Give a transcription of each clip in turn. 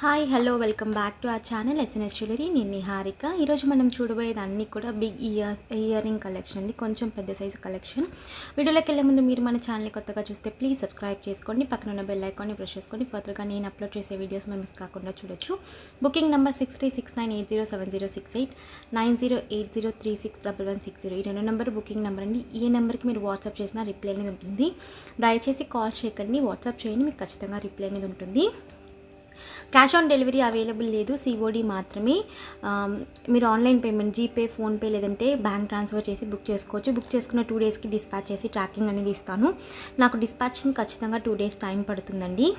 Hi hello welcome back to our channel SNS jewellery. నేను నిహారిక. ఈరోజు మనం చూడబోయేది అన్నీ కూడా బిగ్ ఇయర్ రింగ్ కలెక్షన్ అండి, కొంచెం పెద్ద సైజు కలెక్షన్. వీడియోలోకి వెళ్ళే ముందు మీరు మన ఛానల్ని కొత్తగా చూస్తే ప్లీజ్ సబ్స్క్రైబ్ చేసుకోండి, పక్కన ఉన్న బెల్ ఐకాన్ని ప్రెస్ చేసుకోండి. ఫర్దర్గా నేను అప్లోడ్ చేసే వీడియోస్ మనం మిస్ కాకుండా చూడొచ్చు. Booking number 6369807068 9080361160. ఈ రెండు నెంబర్ బుకింగ్ నెంబర్ అండి. ఈ నెంబర్కి మీరు వాట్సాప్ చేసిన రిప్లై అనేది ఉంటుంది. దయచేసి కాల్ చేయకండి, వాట్సాప్ చేయండి, మీకు ఖచ్చితంగా రిప్లై అనేది ఉంటుంది. క్యాష్ ఆన్ డెలివరీ అవైలబుల్ లేదు, సిఓడి మాత్రమే. మీరు ఆన్లైన్ పేమెంట్, జీపే, ఫోన్పే లేదంటే బ్యాంక్ ట్రాన్స్ఫర్ చేసి బుక్ చేసుకోవచ్చు. బుక్ చేసుకున్న 2 డేస్కి డిస్పాచ్ చేసి ట్రాకింగ్ అనేది ఇస్తాను. నాకు డిస్పాచింగ్ ఖచ్చితంగా 2 డేస్ టైం పడుతుందండి.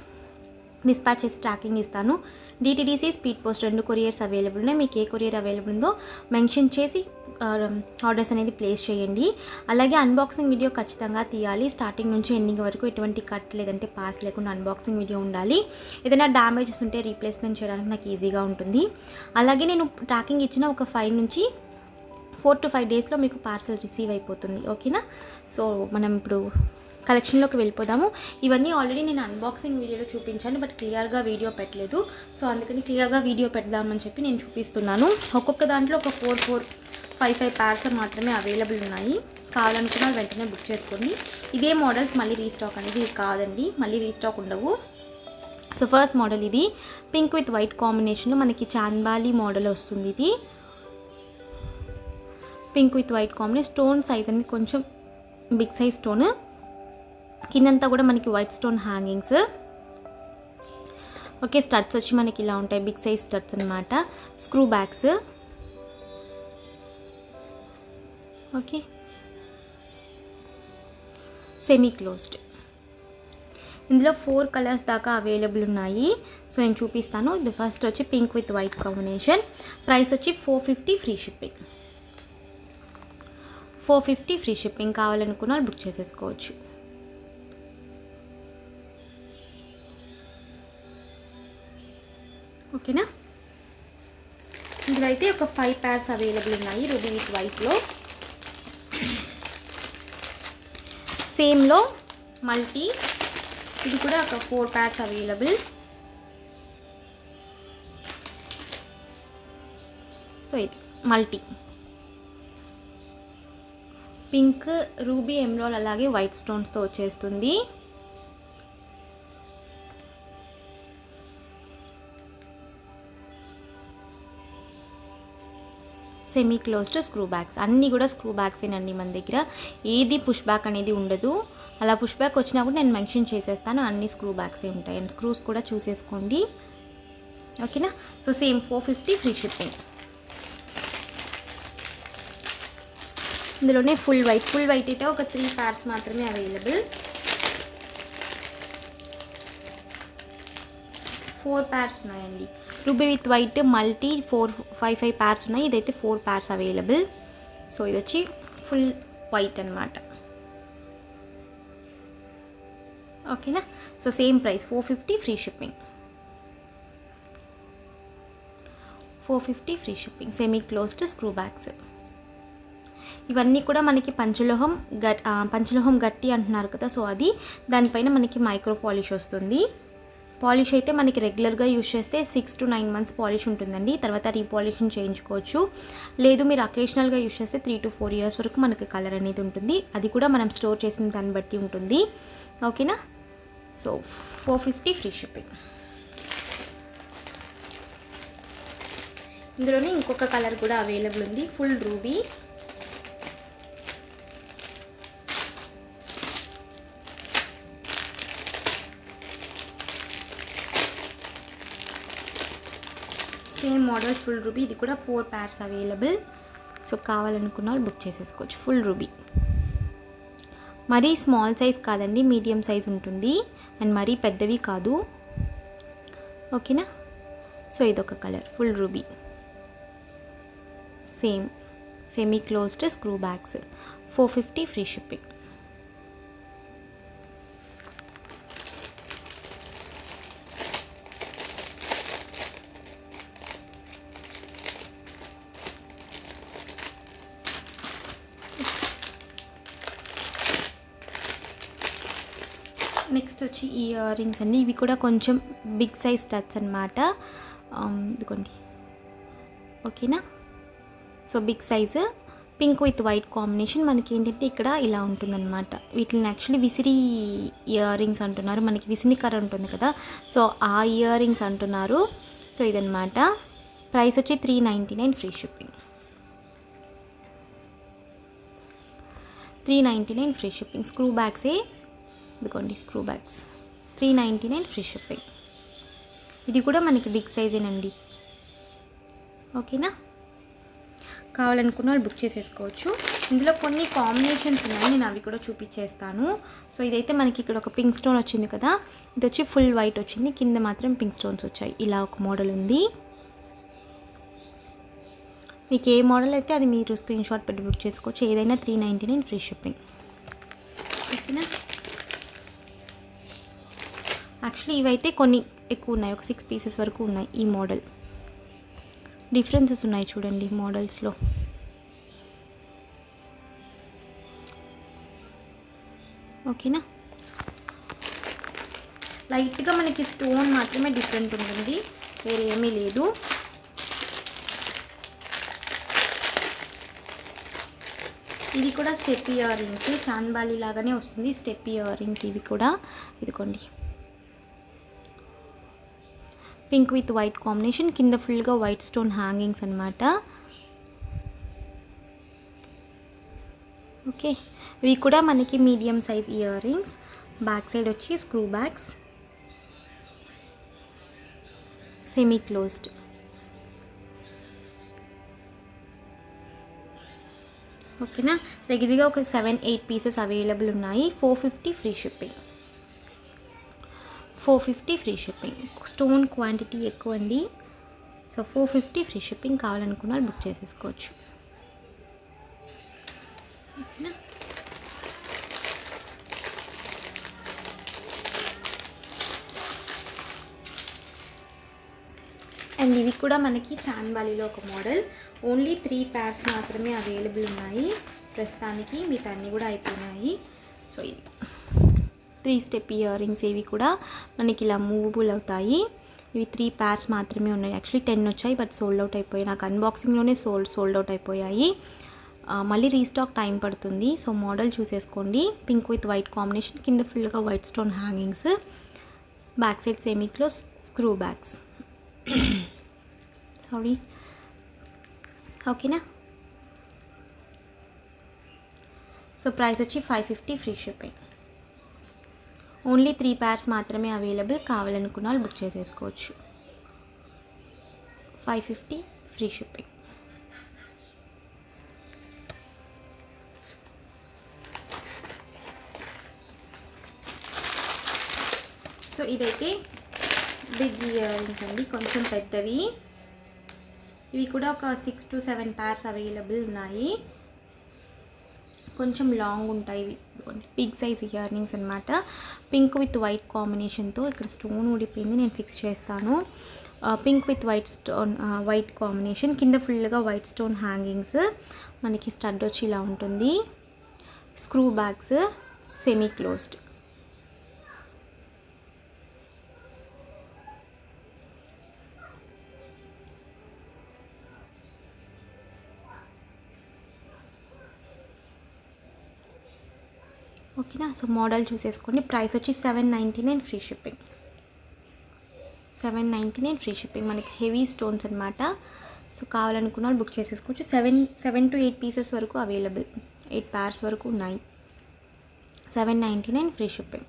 డిస్పాచ్ చేసి ట్రాకింగ్ ఇస్తాను. DTDC, speed post 2 couriers available ఉన్నాయి. మీకు ఏ కొరియర్ అవైలబుల్ ఉందో మెన్షన్ చేసి ఆర్డర్స్ అనేది ప్లేస్ చేయండి. అలాగే అన్బాక్సింగ్ వీడియో ఖచ్చితంగా తీయాలి. స్టార్టింగ్ నుంచి ఎండింగ్ వరకు ఎటువంటి కట్ లేదంటే పాస్ లేకుండా అన్బాక్సింగ్ వీడియో ఉండాలి. ఏదైనా డ్యామేజెస్ ఉంటే రీప్లేస్మెంట్ చేయడానికి నాకు ఈజీగా ఉంటుంది. అలాగే నేను ట్రాకింగ్ ఇచ్చిన ఒక 4 to 5 డేస్లో మీకు పార్సల్ రిసీవ్ అయిపోతుంది. ఓకేనా? సో మనం ఇప్పుడు కలెక్షన్లోకి వెళ్ళిపోదాము. ఇవన్నీ ఆల్రెడీ నేను అన్బాక్సింగ్ వీడియోలో చూపించాను, బట్ క్లియర్గా వీడియో పెట్టలేదు. సో అందుకని క్లియర్గా వీడియో పెడదామని చెప్పి నేను చూపిస్తున్నాను. ఒక్కొక్క దాంట్లో ఒక 4 pairs మాత్రమే అవైలబుల్ ఉన్నాయి. కావాలనుకున్న వెంటనే బుక్ చేసుకోండి. ఇదే మోడల్స్ మళ్ళీ రీస్టాక్ అనేది కాదండి, మళ్ళీ రీస్టాక్ ఉండవు. సో ఫస్ట్ మోడల్ ఇది పింక్ విత్ వైట్ కాంబినేషన్లో మనకి చాంబాలి మోడల్ వస్తుంది. ఇది pink with white combination. Stone size అనేది కొంచెం బిగ్ సైజ్ స్టోన్, కిందంతా కూడా మనకి white stone hangings. Okay, studs వచ్చి మనకి ఇలా ఉంటాయి, బిగ్ సైజ్ స్టడ్స్ అనమాట. Screw bags. Okay, semi closed. ఇందులో 4 కలర్స్ దాకా అవైలబుల్ ఉన్నాయి. సో నేను చూపిస్తాను. ఇది ఫస్ట్ వచ్చి pink with white combination. Price వచ్చి 450 ఫ్రీ షిప్పింగ్. 450 free shipping. కావాలనుకున్న బుక్ చేసేసుకోవచ్చు. ఓకేనా? ఇందులో అయితే ఒక 5 pairs అవైలబుల్ ఉన్నాయి రూబీ విత్ వైట్లో. సేమ్లో మల్టీ, ఇది కూడా ఒక 4 pairs అవైలబుల్. సో ఇది మల్టీ పింక్, రూబీ, ఎమ్రాల్ అలాగే వైట్ స్టోన్స్తో వచ్చేస్తుంది. Semi closed screw bags. అన్నీ కూడా స్క్రూ బ్యాగ్సేనండి మన దగ్గర. ఏది పుష్ బ్యాక్ అనేది ఉండదు. అలా పుష్ బ్యాక్ వచ్చినా కూడా నేను మెన్షన్ చేసేస్తాను. అన్ని స్క్రూ బ్యాగ్సే ఉంటాయి. అండ్ స్క్రూస్ కూడా చూసేసుకోండి. ఓకేనా? So same 450 free shipping. ఇందులోనే ఫుల్ వైట్ అయితే ఒక 3 pairs మాత్రమే అవైలబుల్. 4 pairs ఉన్నాయండి. Ruby with white multi 5 pairs ఉన్నాయి. ఇదైతే 4 pairs అవైలబుల్. సో ఇది వచ్చి ఫుల్ వైట్ అనమాట. ఓకేనా? So same price 450 free shipping. 450 free shipping. Semi closed screw bags. ఇవన్నీ కూడా మనకి పంచలోహం గట్టి అంటున్నారు కదా, సో అది దానిపైన మనకి మైక్రో పాలిష్ వస్తుంది. పాలిష్ అయితే మనకి రెగ్యులర్గా యూజ్ చేస్తే 6 to 9 months పాలిష్ ఉంటుందండి. తర్వాత రీపాలిషింగ్ చేయించుకోవచ్చు. లేదు మీరు అకేషనల్గా యూజ్ చేస్తే 3 to 4 years వరకు మనకి కలర్ అనేది ఉంటుంది. అది కూడా మనం స్టోర్ చేసిన దాన్ని బట్టి ఉంటుంది. ఓకేనా? So 450 free shipping. ఇందులోనే ఇంకొక కలర్ కూడా అవైలబుల్ ఉంది, full ruby. Same model full ruby. ఇది కూడా 4 pairs అవైలబుల్. సో కావాలనుకున్న వాళ్ళు బుక్ చేసేసుకోవచ్చు. Full ruby. మరీ స్మాల్ సైజ్ కాదండి, మీడియం సైజ్ ఉంటుంది. అండ్ మరీ పెద్దవి కాదు. ఓకేనా? సో ఇదొక colour full ruby. Same semi closed screw bags. 450 free shipping. Next వచ్చి ఈ ఇయర్ రింగ్స్ అండి. ఇవి కూడా కొంచెం బిగ్ సైజ్ స్టడ్స్ అనమాట. ఇదిగోండి, ఓకేనా. So big size pink with white combination. మనకి ఏంటంటే ఇక్కడ ఇలా ఉంటుందన్నమాట. వీటిని యాక్చువల్లీ విసిరి ఇయర్ రింగ్స్ అంటున్నారు. మనకి విసిని కర్ర ఉంటుంది కదా, సో ఆ ఇయర్ రింగ్స్ అంటున్నారు. సో ఇదనమాట. ప్రైస్ వచ్చి 399 free shipping. 399 free shipping. Screw బ్యాగ్సే, ఇదిగోండి స్క్రూ బ్యాగ్స్. 399 free shipping. ఇది కూడా మనకి బిగ్ సైజేనండి, ఓకేనా. కావాలనుకున్న వాళ్ళు బుక్ చేసేసుకోవచ్చు. ఇందులో కొన్ని కాంబినేషన్స్ ఉన్నాయి, నేను అవి కూడా చూపించేస్తాను. సో ఇదైతే మనకి ఇక్కడ ఒక పింక్ స్టోన్ వచ్చింది కదా, ఇది వచ్చి ఫుల్ వైట్ వచ్చింది, కింద మాత్రం పింక్ స్టోన్స్ వచ్చాయి. ఇలా ఒక మోడల్ ఉంది. మీకు ఏ మోడల్ అయితే అది మీరు స్క్రీన్ షాట్ పెట్టి బుక్ చేసుకోవచ్చు. ఏదైనా 399 ఫ్రీ షిప్పింగ్, ఓకేనా. యాక్చువల్లీ ఇవైతే కొన్ని ఎక్కువ ఉన్నాయి, ఒక 6 పీసెస్ వరకు ఉన్నాయి. ఈ మోడల్ డిఫరెన్సెస్ ఉన్నాయి చూడండి మోడల్స్లో. ఓకేనా. లైట్గా మనకి స్టోన్ మాత్రమే డిఫరెంట్ ఉంటుంది, వేరే ఏమీ లేదు. ఇది కూడా స్టెప్ ఇయర్ రింగ్స్, చాన్బాలి లాగానే వస్తుంది స్టెప్ ఇయర్ రింగ్స్ ఇవి కూడా. ఇదిగోండి, పింక్ విత్ వైట్ కాంబినేషన్, కింద ఫుల్గా వైట్ స్టోన్ హ్యాంగింగ్స్ అనమాట. ఓకే, ఇవి కూడా మనకి medium size ear rings. Back side వచ్చి స్క్రూ బ్యాగ్స్, సెమీ క్లోజ్డ్. ఓకేనా. దగ్గరగా ఒక 7-8 పీసెస్ అవైలబుల్ ఉన్నాయి. 450 free shipping. 450 free shipping. Stone quantity ఎక్కువ అండి, సో 450 ఫ్రీ షిప్పింగ్. కావాలనుకున్న వాళ్ళు బుక్ చేసేసుకోవచ్చు, ఓకేనా. అండ్ ఇవి కూడా మనకి చాన్బాలిలో ఒక మోడల్. ఓన్లీ 3 pairs మాత్రమే అవైలబుల్ ఉన్నాయి ప్రస్తుతానికి, మిగతా అన్నీ కూడా అయిపోయినాయి. సో ఇవి 3 స్టెప్ ఇయర్ రింగ్స్. ఇవి కూడా మనకి ఇలా మూవబుల్ అవుతాయి. ఇవి 3 pairs మాత్రమే ఉన్నాయి. యాక్చువల్లీ 10 వచ్చాయి, బట్ సోల్డ్ అవుట్ అయిపోయాయి. నాకు అన్బాక్సింగ్లోనే సోల్డ్ అవుట్ అయిపోయాయి. మళ్ళీ రీస్టాక్ టైం పడుతుంది. సో మోడల్ చూసేసుకోండి. పింక్ విత్ వైట్ కాంబినేషన్, కింద ఫుల్గా white stone hangings, back side semi close screw bags. Sorry, ఓకేనా. సో ప్రైస్ వచ్చి 550 ఫ్రీ షిప్పింగ్. ఓన్లీ 3 pairs మాత్రమే అవైలబుల్. కావాలనుకున్న వాళ్ళు బుక్ చేసేసుకోవచ్చు. 550 ఫ్రీ షిప్పింగ్. సో ఇదైతే బిగ్ ఇయర్ రింగ్స్ అండి, కొంచెం పెద్దవి. ఇవి కూడా ఒక 6 to 7 pairs అవైలబుల్ ఉన్నాయి. కొంచెం లాంగ్ ఉంటాయి. బిగ్ సైజ్ ఇయర్ రింగ్స్ అనమాట. పింక్ విత్ వైట్ కాంబినేషన్తో, ఇక్కడ స్టోన్ ఊడిపోయింది, నేను ఫిక్స్ చేస్తాను. పింక్ విత్ వైట్ కాంబినేషన్, కింద ఫుల్గా వైట్ స్టోన్ హ్యాంగింగ్స్, మనకి స్టడ్ వచ్చి ఇలా ఉంటుంది. Screw bags, semi closed. ఓకేనా. సో మోడల్ చూసేసుకోండి. ప్రైస్ వచ్చి 799 ఫ్రీ షిప్పింగ్. 799 free shipping. మనకి హెవీ స్టోన్స్ అనమాట. సో కావాలనుకున్న వాళ్ళు బుక్ చేసేసుకోవచ్చు. 7 to 8 పీసెస్ వరకు అవైలబుల్, 8 pairs వరకు ఉన్నాయి. 799 ఫ్రీ షిప్పింగ్.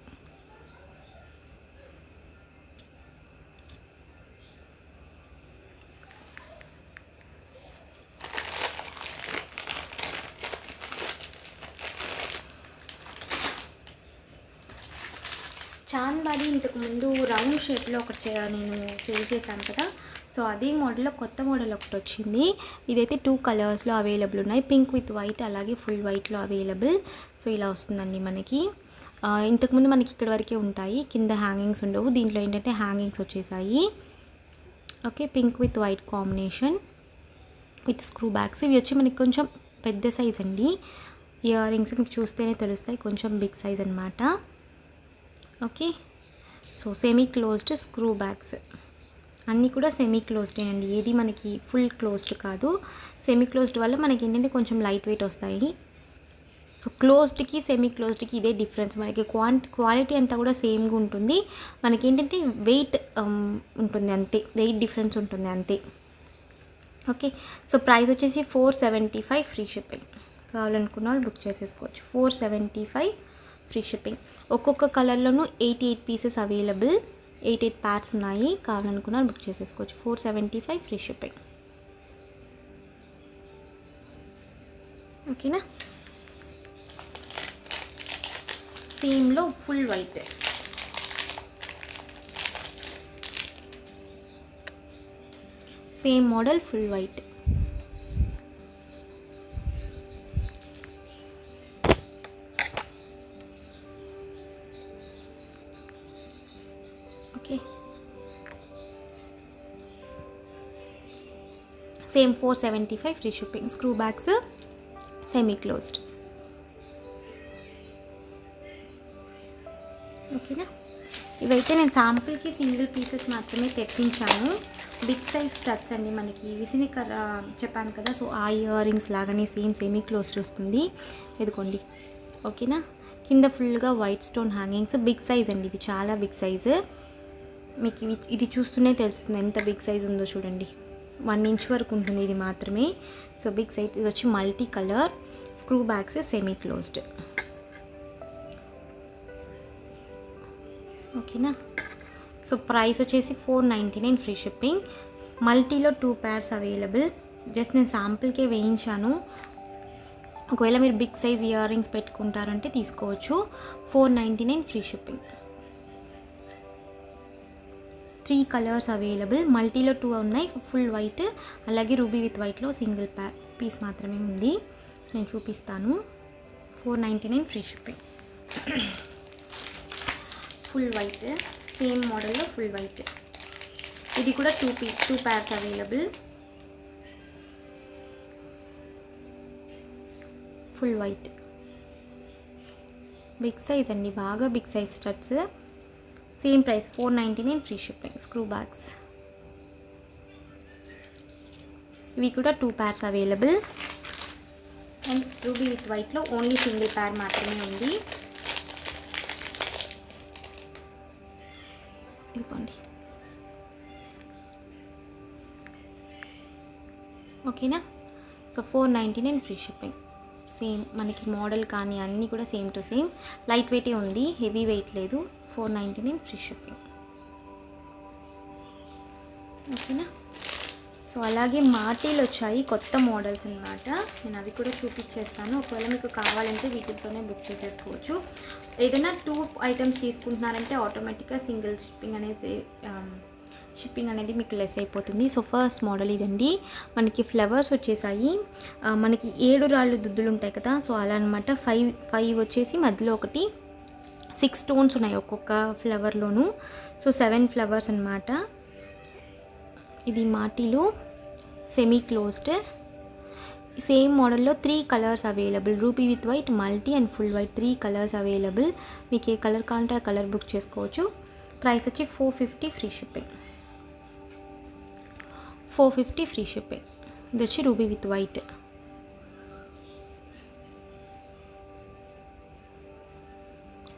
చాన్బాలి ఇంతకుముందు రౌండ్ షేప్లో ఒకటి నేను సేల్ చేశాను కదా, సో అదే మోడల్లో కొత్త మోడల్ ఒకటి వచ్చింది. ఇదైతే 2 కలర్స్లో అవైలబుల్ ఉన్నాయి, పింక్ విత్ వైట్, అలాగే ఫుల్ వైట్లో అవైలబుల్. సో ఇలా వస్తుందండి మనకి. ఇంతకుముందు మనకి ఇక్కడ వరకే ఉంటాయి, కింద హ్యాంగింగ్స్ ఉండవు. దీంట్లో ఏంటంటే హ్యాంగింగ్స్ వచ్చేసాయి. Okay, pink with white combination with screw backs. ఇవి వచ్చి మనకి కొంచెం పెద్ద సైజ్ అండి. ఇయర్ రింగ్స్ మీకు చూస్తేనే తెలుస్తాయి, కొంచెం బిగ్ సైజ్ అనమాట. Okay. So semi closed screw bags అన్నీ కూడా సెమీ క్లోజ్డ్ అండి, ఏది మనకి ఫుల్ క్లోజ్డ్ కాదు. సెమీ క్లోజ్డ్ వల్ల మనకి ఏంటంటే కొంచెం లైట్ వెయిట్ వస్తాయి. సో క్లోజ్డ్కి సెమీ క్లోజ్డ్కి ఇదే డిఫరెన్స్. మనకి క్వాలిటీ అంతా కూడా సేమ్గా ఉంటుంది, మనకి ఏంటంటే వెయిట్ ఉంటుంది అంతే, వెయిట్ డిఫరెన్స్ ఉంటుంది అంతే. ఓకే. సో ప్రైస్ వచ్చేసి 475 ఫ్రీ షిప్పింగ్. కావాలనుకున్న వాళ్ళు బుక్ చేసేసుకోవచ్చు. 475 ఫ్రీ షిప్పింగ్. ఒక్కొక్క కలర్లోనూ 88 పీసెస్ అవైలబుల్, 88 ప్యార్స్ ఉన్నాయి. కావాలనుకున్న వాళ్ళు బుక్ చేసేసుకోవచ్చు. 475 ఫ్రీ షిప్పింగ్. ఓకేనా. సేమ్లో full white, same model full white. Okay. Same 475 free shipping. Screw bags semi closed. ఓకేనా. ఇవైతే నేను శాంపుల్కి సింగిల్ పీసెస్ మాత్రమే తెప్పించాను. బిగ్ సైజ్ స్టడ్స్ అండి, మనకి విసినికర చెప్పాను కదా, సో ఆ ఇయర్ రింగ్స్ లాగానే సేమ్ సెమీ క్లోజ్డ్ వస్తుంది. ఇదిగోండి. ఓకేనా. కింద ఫుల్గా white stone hangings. Big size అండి, ఇవి చాలా బిగ్ సైజు. మీకు ఇది చూస్తూనే తెలుస్తుంది ఎంత బిగ్ సైజ్ ఉందో. చూడండి, 1 ఇంచ్ వరకు ఉంటుంది ఇది మాత్రమే. So big size. ఇది వచ్చి multi colour screw bags semi closed. ఓకేనా. సో ప్రైస్ వచ్చేసి 499 ఫ్రీ షిప్పింగ్. మల్టీలో 2 pairs అవైలబుల్. జస్ట్ నేను శాంపుల్కే వేయించాను. ఒకవేళ మీరు బిగ్ సైజ్ ఇయర్ రింగ్స్ పెట్టుకుంటారంటే తీసుకోవచ్చు. 499 ఫ్రీ షిప్పింగ్. 3 colours available. మల్టీలో 2 ఉన్నాయి, ఫుల్ వైట్, అలాగే రూబీ విత్ వైట్లో సింగిల్ పీస్ మాత్రమే ఉంది. నేను చూపిస్తాను. 499 free shipping. Full white, same మోడల్లో ఫుల్ వైట్. ఇది కూడా 2 pairs available. Full white, big size అండి, బాగా big size studs. Same price 499 free shipping. Screw backs ఇవి కూడా 2 pairs available. And ruby with వైట్లో ఓన్లీ సింగిల్ పేర్ మాత్రమే ఉంది. ఇదిగోండి. ఓకేనా. So 499 free shipping. సేమ్ మనకి మోడల్ కానీ అన్నీ కూడా సేమ్ టు సేమ్. లైట్ వెయిటే ఉంది, హెవీ వెయిట్ లేదు. 499 ఫ్రీ షిప్పింగ్. ఓకేనా. సో అలాగే మాటీలు వచ్చాయి, కొత్త మోడల్స్ అన్నమాట. నేను అవి కూడా చూపించేస్తాను. ఒకవేళ మీకు కావాలంటే వీటితోనే బుక్ చేసేసుకోవచ్చు. ఏదైనా 2 ఐటమ్స్ తీసుకుంటున్నారంటే ఆటోమేటిక్గా సింగిల్ షిప్పింగ్ అనేది మీకు లెస్ అయిపోతుంది. సో ఫస్ట్ మోడల్ ఇదండి. మనకి ఫ్లవర్స్ వచ్చేసాయి. మనకి 7 రాళ్ళు దుద్దులు ఉంటాయి కదా, సో అలా అనమాట. 5 వచ్చేసి మధ్యలో ఒకటి 6 స్టోన్స్ ఉన్నాయి ఒక్కొక్క ఫ్లవర్లోను. సో 7 ఫ్లవర్స్ అనమాట. ఇది మాటీలు సెమీ క్లోజ్డ్. సేమ్ మోడల్లో 3 colours available. Ruby with white, multi and full white 3 colours available. మీకు ఏ కలర్ కావాలంటే ఆ కలర్ బుక్ చేసుకోవచ్చు. ప్రైస్ వచ్చి 450 ఫ్రీ షిప్పింగ్. 450 free shipping. ఇది వచ్చి రూబీ విత్ వైట్.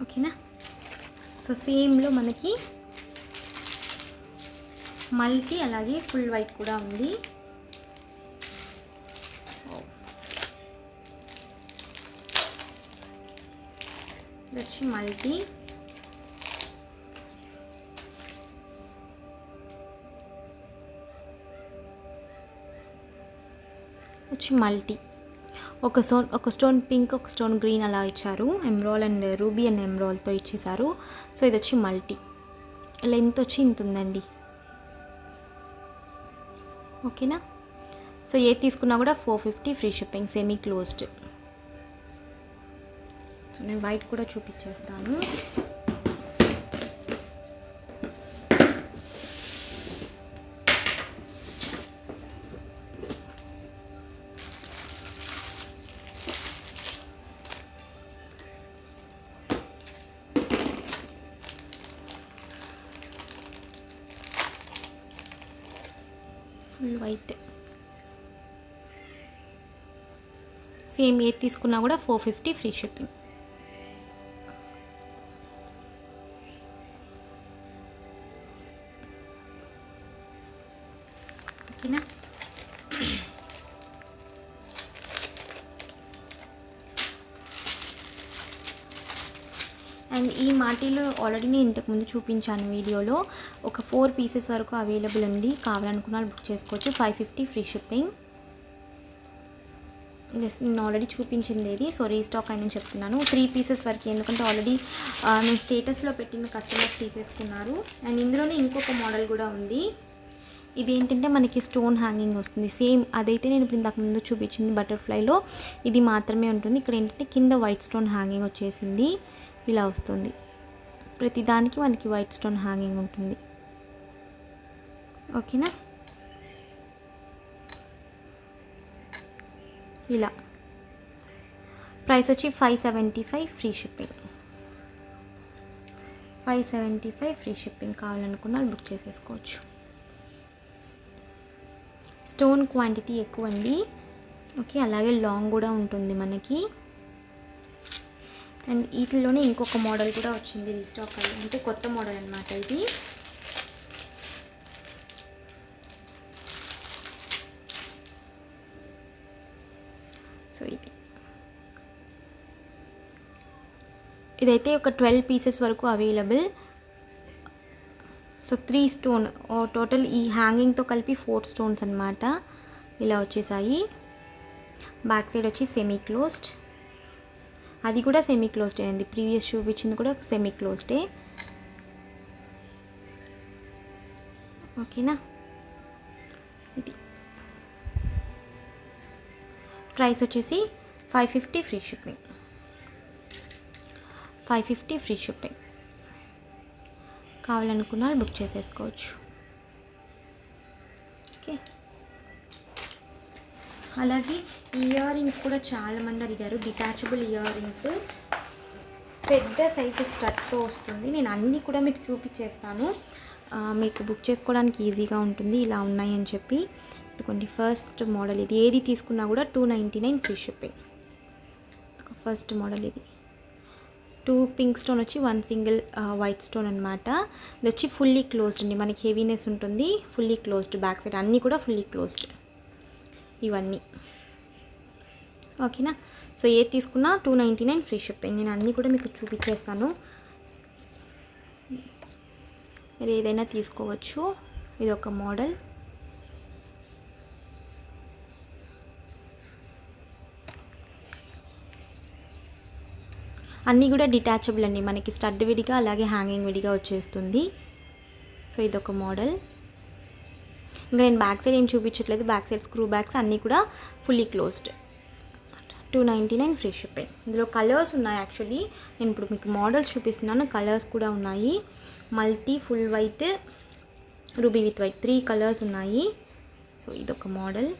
ఓకేనా. సో సేమ్లో మనకి మల్టీ అలాగే ఫుల్ వైట్ కూడా ఉంది. ఇది వచ్చి మల్టీ. వచ్చి మల్టీ ఒక స్టోన్ పింక్, ఒక స్టోన్ గ్రీన్ అలా ఇచ్చారు. ఎమ్రాల్ అండ్ రూబీ అండ్ ఎమ్రాల్తో ఇచ్చేసారు. సో ఇది వచ్చి మల్టీ. లెంత్ వచ్చి ఇంత ఉందండి. ఓకేనా. సో ఏది తీసుకున్నా కూడా 450 free shipping. Semi closed. So నేను వైట్ కూడా చూపించేస్తాను. Full white. సేమ్ ఏది తీసుకున్నా కూడా 450 ఫ్రీ షిప్పింగ్. ఓకేనా. అండ్ ఈ మాటీలో ఆల్రెడీ నేను ఇంతకుముందు చూపించాను వీడియోలో. ఒక 4 పీసెస్ వరకు అవైలబుల్ ఉంది, కావాలనుకున్న వాళ్ళు బుక్ చేసుకోవచ్చు. 550 ఫ్రీ షిప్పింగ్. జస్ట్ నేను ఆల్రెడీ చూపించింది ఇది, సో రీస్టాక్ అని చెప్తున్నాను. 3 పీసెస్ వరకు, ఎందుకంటే ఆల్రెడీ నేను స్టేటస్లో పెట్టిన కస్టమర్స్ తీసేసుకున్నారు. అండ్ ఇందులోనే ఇంకొక మోడల్ కూడా ఉంది. ఇదేంటంటే మనకి స్టోన్ హ్యాంగింగ్ వస్తుంది. సేమ్ అదైతే నేను ఇప్పుడు ఇంతకు ముందు చూపించింది బటర్ఫ్లైలో, ఇది మాత్రమే ఉంటుంది. ఇక్కడ ఏంటంటే కింద వైట్ స్టోన్ హ్యాంగింగ్ వచ్చేసింది, ఇలా వస్తుంది. ప్రతిదానికి మనకి వైట్ స్టోన్ హ్యాంగింగ్ ఉంటుంది. ఓకేనా. ఇలా ప్రైస్ వచ్చి 575 ఫ్రీ షిప్పింగ్. 575 free shipping. కావాలనుకున్న వాళ్ళు బుక్ చేసేసుకోవచ్చు. స్టోన్ క్వాంటిటీ ఎక్కువ అండి. ఓకే, అలాగే లాంగ్ కూడా ఉంటుంది మనకి. అండ్ వీటిలోనే ఇంకొక మోడల్ కూడా వచ్చింది రీస్టాక్ అయ్యి, అంటే కొత్త మోడల్ అనమాట ఇది. సో ఇదైతే ఒక 12 పీసెస్ వరకు అవైలబుల్. సో 3 స్టోన్ టోటల్, ఈ హ్యాంగింగ్తో కలిపి 4 స్టోన్స్ అనమాట. ఇలా వచ్చేసాయి. బ్యాక్ సైడ్ వచ్చి సెమీ క్లోజ్డ్, అది కూడా సెమీ క్లోజ్డ్ అయింది. ప్రీవియస్ చూపించింది కూడా సెమీ క్లోజ్డే. ఓకేనా. ఇది ప్రైస్ వచ్చేసి 550 ఫ్రీ షిప్పింగ్. 550 free shipping. కావాలనుకున్న వాళ్ళు బుక్ చేసేసుకోవచ్చు. ఓకే. అలాగే ఇయర్ రింగ్స్ కూడా చాలామంది అడిగారు. డిటాచబుల్ ఇయర్ రింగ్స్ పెద్ద సైజెస్ స్టడ్స్తో వస్తుంది. నేను అన్నీ కూడా మీకు చూపించేస్తాను, మీకు బుక్ చేసుకోవడానికి ఈజీగా ఉంటుంది. ఇలా ఉన్నాయని చెప్పి ఇదిగోండి ఫస్ట్ మోడల్. ఇది ఏది తీసుకున్నా కూడా 299 ఫ్రీ షిప్పింగ్. ఫస్ట్ మోడల్ ఇది. 2 పింక్ స్టోన్ వచ్చి 1 సింగిల్ వైట్ స్టోన్ అనమాట. ఇది వచ్చి ఫుల్లీ క్లోజ్డ్ అండి. మనకి హెవీనెస్ ఉంటుంది. ఫుల్లీ క్లోజ్డ్ బ్యాక్ సైడ్ అన్నీ కూడా ఫుల్లీ క్లోజ్డ్ ఇవన్నీ. ఓకేనా. సో ఏది తీసుకున్నా 299 ఫ్రీ షిప్పింగ్. నేను అన్నీ కూడా మీకు చూపించేస్తాను, మీరు ఏదైనా తీసుకోవచ్చు. ఇది ఒక మోడల్. అన్నీ కూడా డిటాచబుల్ అండి. మనకి స్టడ్ విడిగా అలాగే హ్యాంగింగ్ విడిగా వచ్చేస్తుంది. సో ఇదొక మోడల్. ఇంకా నేను బ్యాక్ సైడ్ ఏం చూపించట్లేదు. బ్యాక్ సైడ్ స్క్రూ బ్యాగ్స్ అన్నీ కూడా ఫుల్లీ క్లోజ్డ్. 299 free shipping. ఇందులో కలర్స్ ఉన్నాయి. యాక్చువల్లీ నేను ఇప్పుడు మీకు మోడల్స్ చూపిస్తున్నాను, కలర్స్ కూడా ఉన్నాయి. Multi, full white, ruby with white 3 colours ఉన్నాయి. సో ఇదొక మోడల్.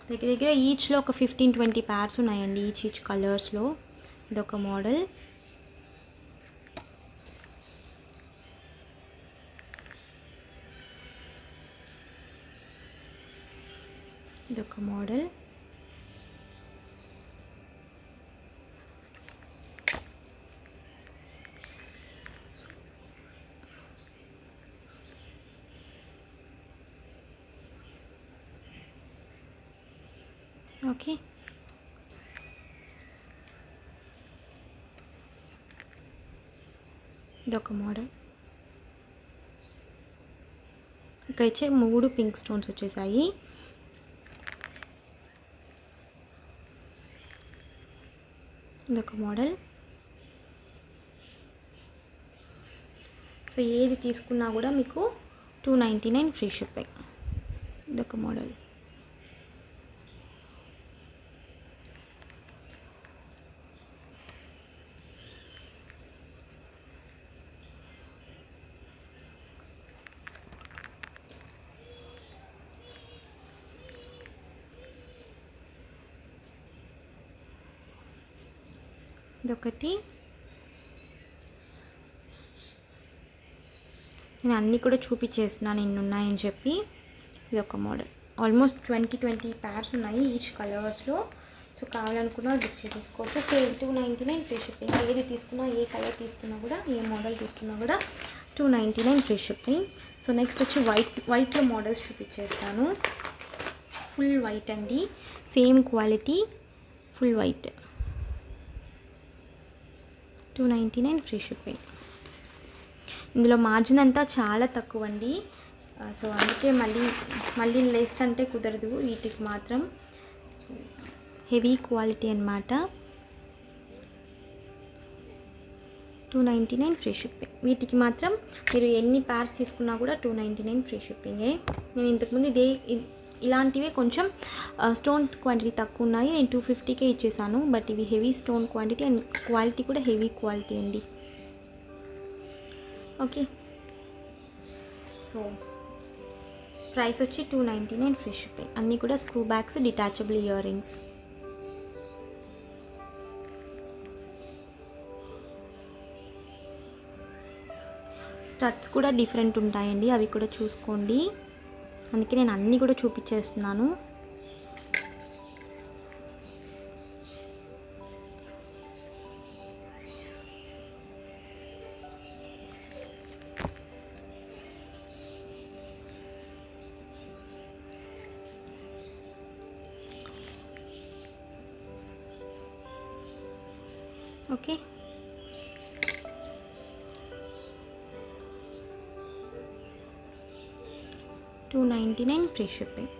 దగ్గర దగ్గర ఈచ్లో ఒక 15-20 ప్యార్స్ ఉన్నాయండి, ఈచ్ కలర్స్లో. ఇదొక మోడల్. ఇదొక మోడల్. ఓకే. ఇదొక మోడల్. ఇక్కడ వచ్చే 3 పింక్ స్టోన్స్ వచ్చేసాయి. ఇదొక మోడల్. సో ఏది తీసుకున్నా కూడా మీకు 299 ఫ్రీ షిప్పింగ్. ఇదొక మోడల్. ఇదొకటి. నేను అన్నీ కూడా చూపించేస్తున్నాను ఎన్ని ఉన్నాయని చెప్పి. ఇది ఒక మోడల్. ఆల్మోస్ట్ 20 pairs ఉన్నాయి ఈచ్ కలర్స్లో. సో కావాలనుకున్నా బుక్ చేసుకోవచ్చు. Same 299 free shipping. ఏది తీసుకున్నా, ఏ కలర్ తీసుకున్నా కూడా, ఏ మోడల్ తీసుకున్నా కూడా 299 ఫ్రీ షిప్పింగ్. సో నెక్స్ట్ వచ్చి వైట్లో మోడల్స్ చూపించేస్తాను. ఫుల్ వైట్ అండి, same quality, full white, 299 free shipping. ఇందులో మార్జిన్ అంతా చాలా తక్కువ అండి. సో అందుకే మళ్ళీ లెస్ అంటే కుదరదు వీటికి మాత్రం. హెవీ క్వాలిటీ అన్నమాట. 299 ఫ్రీ షిప్పింగ్. వీటికి మాత్రం మీరు ఎన్ని ప్యార్స్ తీసుకున్నా కూడా 299 ఫ్రీ షిప్పింగే. నేను ఇంతకుముందు ఇలాంటివే కొంచెం స్టోన్ క్వాంటిటీ తక్కువ ఉన్నాయి, నేను 250కే ఇచ్చేసాను. బట్ ఇవి heavy stone quantity and quality కూడా హెవీ క్వాలిటీ అండి. ఓకే, సో ప్రైస్ వచ్చి 299 ఫ్రీ షిప్పింగ్. అన్నీ కూడా screw backs, detachable ear rings. Studs కూడా డిఫరెంట్ ఉంటాయండి, అవి కూడా చూసుకోండి. అందుకే నేను అన్నీ కూడా చూపించేస్తున్నాను. Okay, $299 free shipping.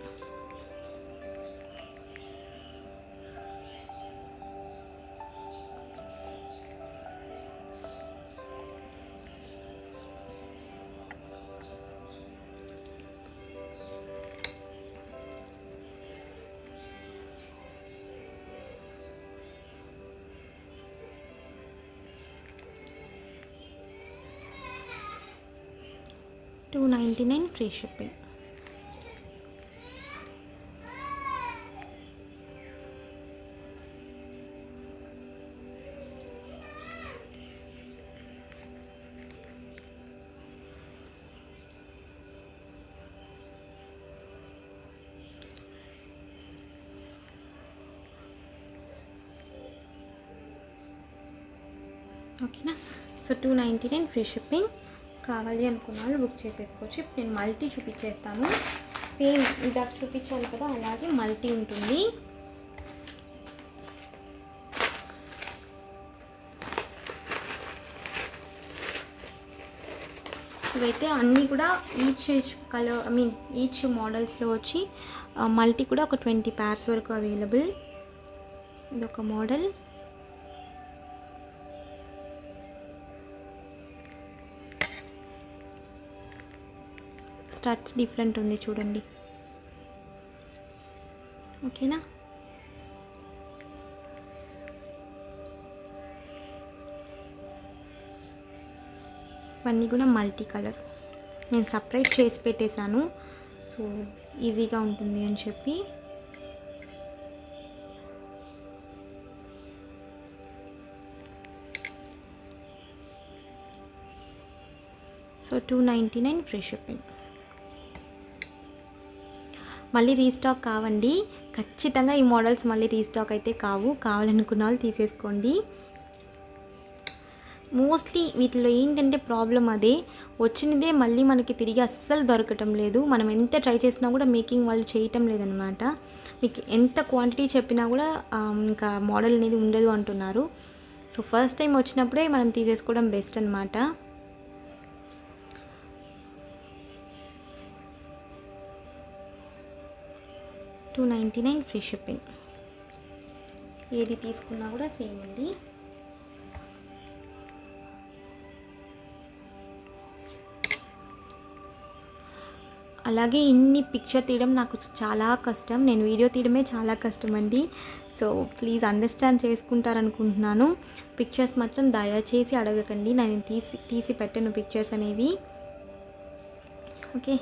$299 free shipping. ఓకేనా? So 299 free shipping. కావాలి అనుకున్న వాళ్ళు బుక్ చేసేసుకోవచ్చు. ఇప్పుడు నేను మల్టీ చూపించేస్తాను. సేమ్ ఇందాక చూపించాను కదా, అలాగే మల్టీ ఉంటుంది. ఇవైతే అన్నీ కూడా ఈచ్ కలర్ ఈచ్ మోడల్స్లో వచ్చి మల్టీ కూడా ఒక 20 pairs వరకు అవైలబుల్. ఇదొక మోడల్. స్టడ్స్ డిఫరెంట్ ఉంది చూడండి. ఓకేనా? ఇవన్నీ కూడా మల్టీ కలర్. నేను సపరేట్ చేసి పెట్టేశాను, సో ఈజీగా ఉంటుంది అని చెప్పి. So 299 free shipping. మళ్ళీ రీస్టాక్ కావండి, ఖచ్చితంగా ఈ మోడల్స్ మళ్ళీ రీస్టాక్ అయితే కావు. కావాలనుకున్న వాళ్ళు తీసేసుకోండి. మోస్ట్లీ వీటిలో ఏంటంటే ప్రాబ్లం అదే, వచ్చినదే మళ్ళీ మనకి తిరిగి అస్సలు దొరకటం లేదు. మనం ఎంత ట్రై చేసినా కూడా మేకింగ్ వాళ్ళు చేయటం లేదనమాట. మీకు ఎంత క్వాంటిటీ చెప్పినా కూడా ఇంకా మోడల్ అనేది ఉండదు అంటున్నారు. సో ఫస్ట్ టైం వచ్చినప్పుడే మనం తీసేసుకోవడం బెస్ట్ అనమాట. $299 ఫ్రీ షిప్పింగ్. ఏది తీసుకున్నా కూడా సేమ్ అండి. అలాగే ఇన్ని పిక్చర్ తీయడం నాకు చాలా కష్టం, నేను వీడియో తీయడమే చాలా కష్టం అండి. సో ప్లీజ్ అండర్స్టాండ్ చేసుకుంటారనుకుంటున్నాను. పిక్చర్స్ మాత్రం దయచేసి అడగకండి, నేను తీసి పెట్టాను పిక్చర్స్ అనేవి. Okay,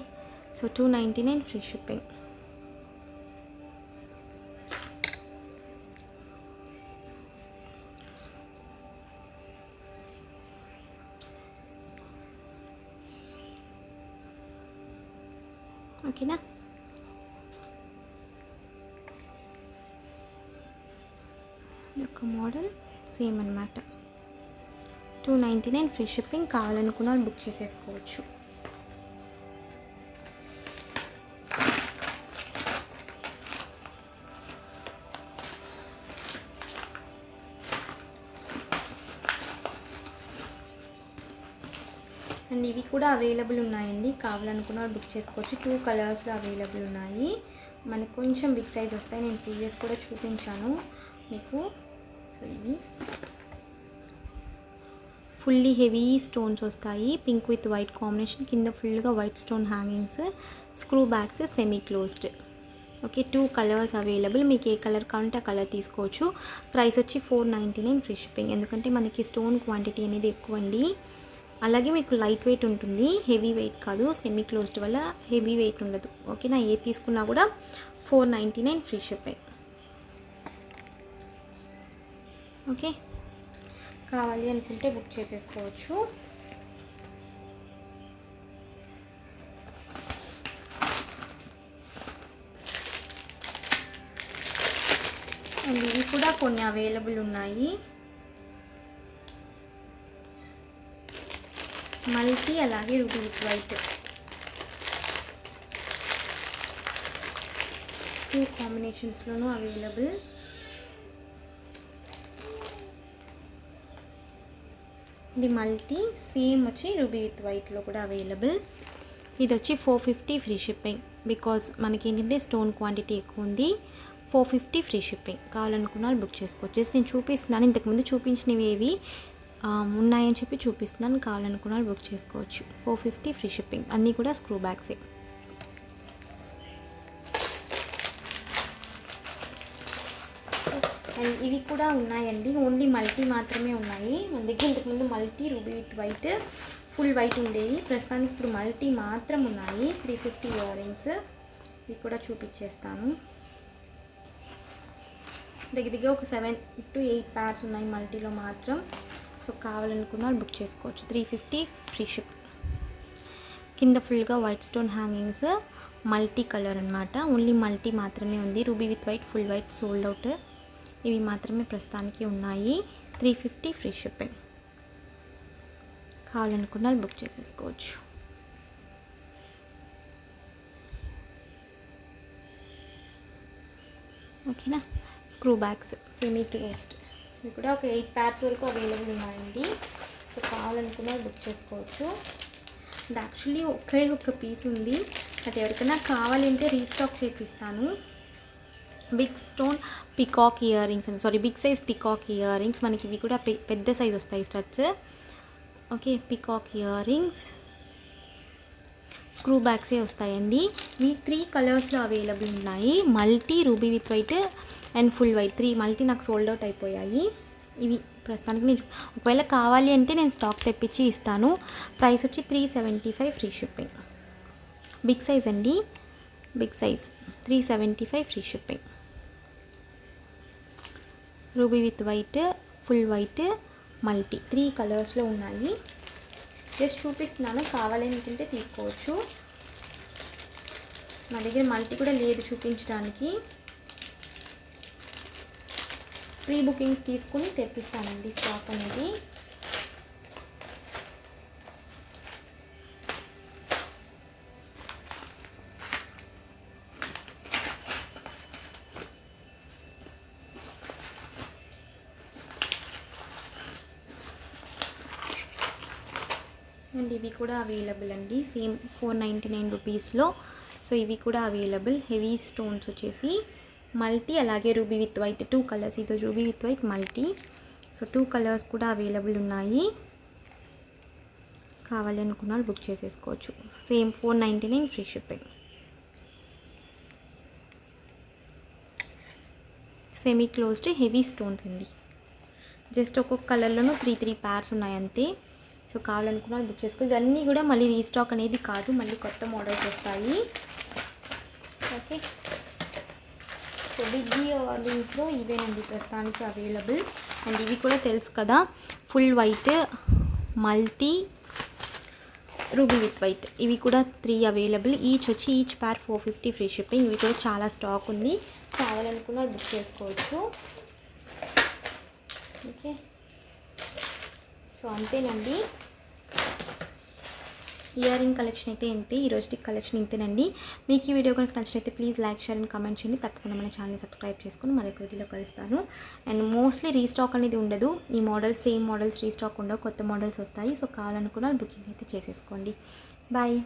so 299 free shipping. ఓకేనా. ఒక మోడల్ సేమ్ అన్నమాట. 299 ఫ్రీ షిప్పింగ్. కావాలనుకున్న వాళ్ళు బుక్ చేసేసుకోవచ్చు. అండ్ ఇవి కూడా అవైలబుల్ ఉన్నాయండి, కావాలనుకున్న వాళ్ళు బుక్ చేసుకోవచ్చు. 2 కలర్స్లో అవైలబుల్ ఉన్నాయి. మనకు కొంచెం బిగ్ సైజ్ వస్తాయి, నేను ప్రీవియస్ కూడా చూపించాను మీకు. సో ఇవి ఫుల్లీ హెవీ స్టోన్స్ వస్తాయి, పింక్ విత్ వైట్ కాంబినేషన్, కింద ఫుల్గా white stone hangings, screw bags, semi closed. Okay, 2 colours available. మీకు ఏ కలర్ కావాలంటే ఆ కలర్ తీసుకోవచ్చు. ప్రైస్ వచ్చి 499 ఫ్రీ షిప్పింగ్. ఎందుకంటే మనకి స్టోన్ క్వాంటిటీ అనేది ఎక్కువ అండి. అలాగే మీకు లైట్ వెయిట్ ఉంటుంది, హెవీ వెయిట్ కాదు. సెమీ క్లోజ్డ్ వల్ల హెవీ వెయిట్ ఉండదు. ఓకేనా, ఏ తీసుకున్నా కూడా 499 ఫ్రీ షిప్పింగ్. ఓకే, కావాలి అనుకుంటే బుక్ చేసేసుకోవచ్చు. అండ్ ఇవి కూడా కొన్ని అవైలబుల్ ఉన్నాయి. మల్టీ అలాగే రూబీ విత్ వైట్ 2 కాంబినేషన్స్లోనూ అవైలబుల్. ఇది మల్టీ, సేమ్ వచ్చి రూబీ విత్ వైట్లో కూడా అవైలబుల్. ఇది వచ్చి 450 ఫ్రీ షిప్పింగ్. బికాజ్ మనకి ఏంటంటే స్టోన్ క్వాంటిటీ ఎక్కువ ఉంది. 450 ఫ్రీ షిప్పింగ్. కావాలనుకున్న వాళ్ళు బుక్ చేసుకోవచ్చు. జస్ట్ నేను చూపిస్తున్నాను, ఇంతకుముందు చూపించినవి ఏవి ఉన్నాయని చెప్పి చూపిస్తున్నాను. కావాలనుకున్న వాళ్ళు బుక్ చేసుకోవచ్చు. 450 ఫ్రీ షిప్పింగ్. అన్నీ కూడా స్క్రూ బ్యాగ్సే. అండ్ ఇవి కూడా ఉన్నాయండి, ఓన్లీ మల్టీ మాత్రమే ఉన్నాయి మన దగ్గర. ఇంతకుముందు multi ruby with white full white ఉండేవి, ప్రస్తుతానికి ఇప్పుడు మల్టీ మాత్రం ఉన్నాయి. 350 ఇయర్ రింగ్స్. ఇవి కూడా చూపించేస్తాను. దగ్గర ఒక 7 to 8 ప్యార్స్ ఉన్నాయి మల్టీలో మాత్రం. సో కావాలనుకున్న వాళ్ళు బుక్ చేసుకోవచ్చు. 350 ఫ్రీ షిప్. కింద ఫుల్గా white stone hangings, multi colour అనమాట. ఓన్లీ మల్టీ మాత్రమే ఉంది. Ruby with white full white sold out. ఇవి మాత్రమే ప్రస్తుతానికి ఉన్నాయి. 350 ఫ్రీ షిప్పింగ్. కావాలనుకున్న వాళ్ళు బుక్ చేసేసుకోవచ్చు. ఓకేనా, స్క్రూ బ్యాగ్స్ సెమీ క్లోజ్డ్. ఇవి కూడా ఒక 8 ప్యార్స్ వరకు అవైలబుల్ ఉన్నాయండి. సో కావాలనుకున్న వాళ్ళు బుక్ చేసుకోవచ్చు. ఇది యాక్చువల్లీ ఒక పీస్ ఉంది, అది ఎవరికైనా కావాలంటే రీస్టాక్ చేపిస్తాను. Big stone peacock ear rings అని, sorry big size peacock ear rings. మనకి ఇవి కూడా పెద్ద సైజ్ వస్తాయి studs. Okay, peacock ear rings, screw బ్యాగ్సే వస్తాయండి. ఇవి 3 కలర్స్లో అవైలబుల్ ఉన్నాయి. Multi, ruby with white and full white. 3 multi నాకు సోల్డ్ అవుట్ అయిపోయాయి. ఇవి ప్రస్తుతానికి నేను ఒకవేళ కావాలి అంటే నేను స్టాక్ తెప్పించి ఇస్తాను. ప్రైస్ వచ్చి 375 ఫ్రీ షిప్పింగ్. బిగ్ సైజ్ అండి, big size 375 free shipping. Ruby with white, full white, multi 3 కలర్స్లో ఉన్నాయి. జస్ట్ చూపిస్తున్నాను, కావాలి అనుకుంటే తీసుకోవచ్చు. నా దగ్గర మల్టీ కూడా లేదు చూపించడానికి. ప్రీ బుకింగ్స్ తీసుకుని తెప్పిస్తానండి స్టాక్ అనేది. అండ్ ఇవి కూడా అవైలబుల్ అండి, సేమ్ 499 రూపీస్లో. సో ఇవి కూడా అవైలబుల్. హెవీ స్టోన్స్ వచ్చేసి మల్టీ, అలాగే రూబీ విత్ వైట్ 2 కలర్స్. ఇది ruby with white multi. So 2 colours కూడా అవైలబుల్ ఉన్నాయి. కావాలి అనుకున్న వాళ్ళు బుక్ చేసేసుకోవచ్చు. Same 499 free shipping. Semi closed heavy stones అండి. జస్ట్ ఒక్కొక్క కలర్లోనూ 3 ప్యార్స్ ఉన్నాయి అంతే. సో కావాలనుకున్న వాళ్ళు బుక్ చేసుకో. ఇవన్నీ కూడా మళ్ళీ రీస్టాక్ అనేది కాదు, మళ్ళీ కొత్త మోడల్స్ వస్తాయి. ఓకే, సో బిగ్ ఇయర్ రింగ్స్లో ఇవేనండి ప్రస్తుతానికి అవైలబుల్. అండ్ ఇవి కూడా తెలుసు కదా, full white multi ruby with white ఇవి కూడా 3 available. Each pair 450 free shipping. ఇవి కూడా చాలా స్టాక్ ఉంది, కావాలనుకున్న బుక్ చేసుకోవచ్చు. ఓకే, సో అంతేనండి. ఇయర్ రింగ్ కలెక్షన్ అయితే ఇంతే, ఈరోజు కలెక్షన్ ఇంతేనండి. మీకు ఈ వీడియో కనుక నచ్చినైతే please like, share and comment చేయండి. తప్పకుండా మన ఛానల్ని సబ్స్క్రైబ్ చేసుకుని మరొక వీడియోలో కలుస్తాను. అండ్ మోస్ట్లీ రీస్టాక్ అనేది ఉండదు, ఈ మోడల్స్ సేమ్ మోడల్స్ రీస్టాక్ ఉండవు, కొత్త మోడల్స్ వస్తాయి. సో కావాలనుకున్న బుకింగ్ అయితే చేసేసుకోండి. బాయ్.